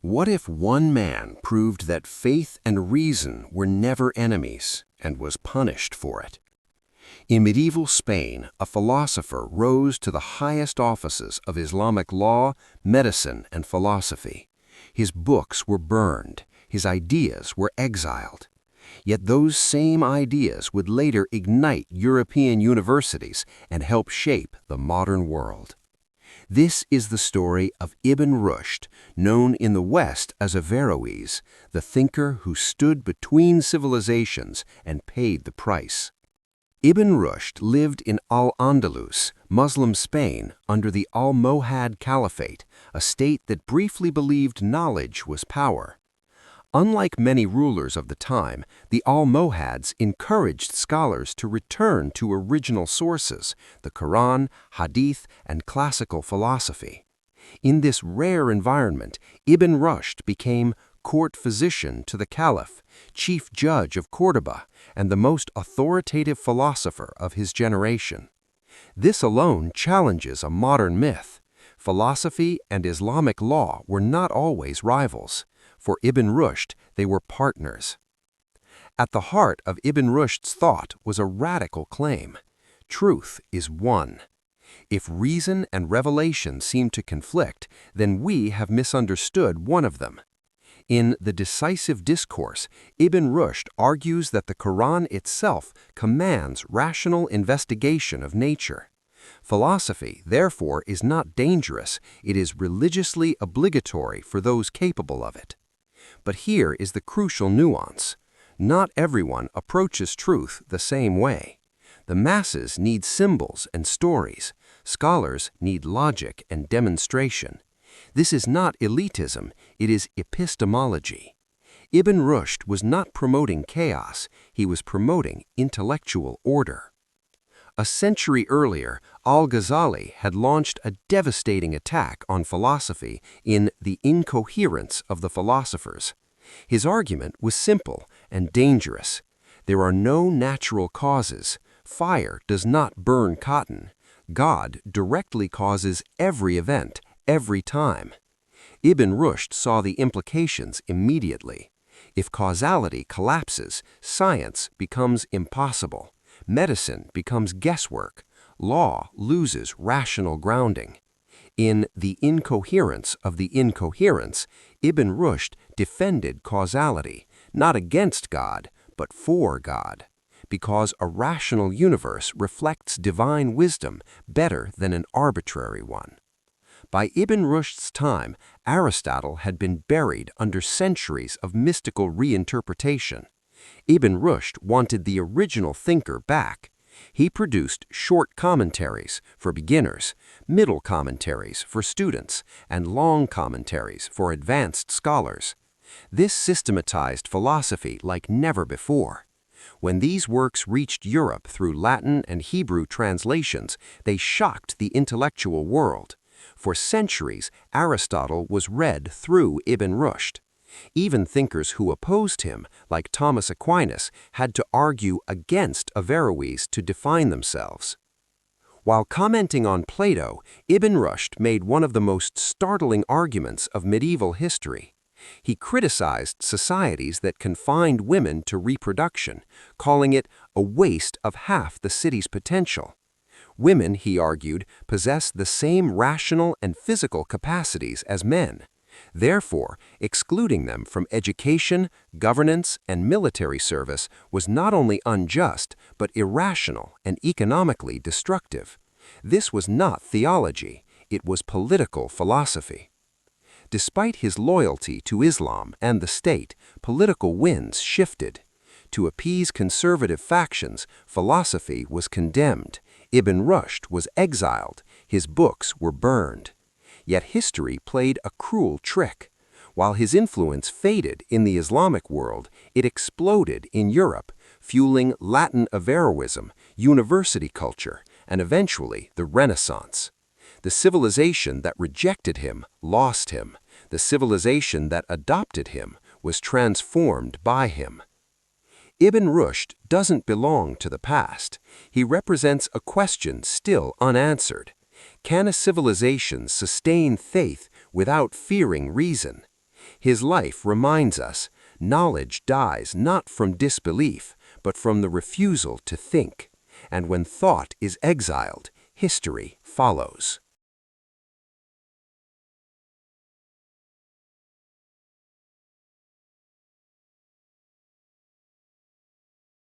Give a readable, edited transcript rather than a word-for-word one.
What if one man proved that faith and reason were never enemies and was punished for it? In medieval Spain, a philosopher rose to the highest offices of Islamic law, medicine, and philosophy. His books were burned, his ideas were exiled. Yet those same ideas would later ignite European universities and help shape the modern world. This is the story of Ibn Rushd, known in the West as Averroes, the thinker who stood between civilizations and paid the price. Ibn Rushd lived in Al-Andalus, Muslim Spain, under the Almohad Caliphate, a state that briefly believed knowledge was power. Unlike many rulers of the time, the Almohads encouraged scholars to return to original sources, the Quran, Hadith, and classical philosophy. In this rare environment, Ibn Rushd became court physician to the Caliph, chief judge of Cordoba, and the most authoritative philosopher of his generation. This alone challenges a modern myth. Philosophy and Islamic law were not always rivals. For Ibn Rushd, they were partners. At the heart of Ibn Rushd's thought was a radical claim: truth is one. If reason and revelation seem to conflict, then we have misunderstood one of them. In The Decisive Discourse, Ibn Rushd argues that the Quran itself commands rational investigation of nature. Philosophy, therefore, is not dangerous, it is religiously obligatory for those capable of it. But here is the crucial nuance. Not everyone approaches truth the same way. The masses need symbols and stories. Scholars need logic and demonstration. This is not elitism, it is epistemology. Ibn Rushd was not promoting chaos, he was promoting intellectual order. A century earlier, al-Ghazali had launched a devastating attack on philosophy in The Incoherence of the Philosophers. His argument was simple and dangerous. There are no natural causes. Fire does not burn cotton. God directly causes every event, every time. Ibn Rushd saw the implications immediately. If causality collapses, science becomes impossible. Medicine becomes guesswork. Law loses rational grounding. In The Incoherence of the Incoherence, Ibn Rushd defended causality, not against God, but for God, because a rational universe reflects divine wisdom better than an arbitrary one. By Ibn Rushd's time, Aristotle had been buried under centuries of mystical reinterpretation. Ibn Rushd wanted the original thinker back. He produced short commentaries for beginners, middle commentaries for students, and long commentaries for advanced scholars. This systematized philosophy like never before. When these works reached Europe through Latin and Hebrew translations, they shocked the intellectual world. For centuries, Aristotle was read through Ibn Rushd. Even thinkers who opposed him, like Thomas Aquinas, had to argue against Averroes to define themselves. While commenting on Plato, Ibn Rushd made one of the most startling arguments of medieval history. He criticized societies that confined women to reproduction, calling it a waste of half the city's potential. Women, he argued, possess the same rational and physical capacities as men. Therefore, excluding them from education, governance, and military service was not only unjust, but irrational and economically destructive. This was not theology, it was political philosophy. Despite his loyalty to Islam and the state, political winds shifted. To appease conservative factions, philosophy was condemned. Ibn Rushd was exiled, his books were burned. Yet history played a cruel trick. While his influence faded in the Islamic world, it exploded in Europe, fueling Latin Averroism, university culture, and eventually the Renaissance. The civilization that rejected him lost him. The civilization that adopted him was transformed by him. Ibn Rushd doesn't belong to the past. He represents a question still unanswered. Can a civilization sustain faith without fearing reason? His life reminds us, knowledge dies not from disbelief, but from the refusal to think. And when thought is exiled, history follows.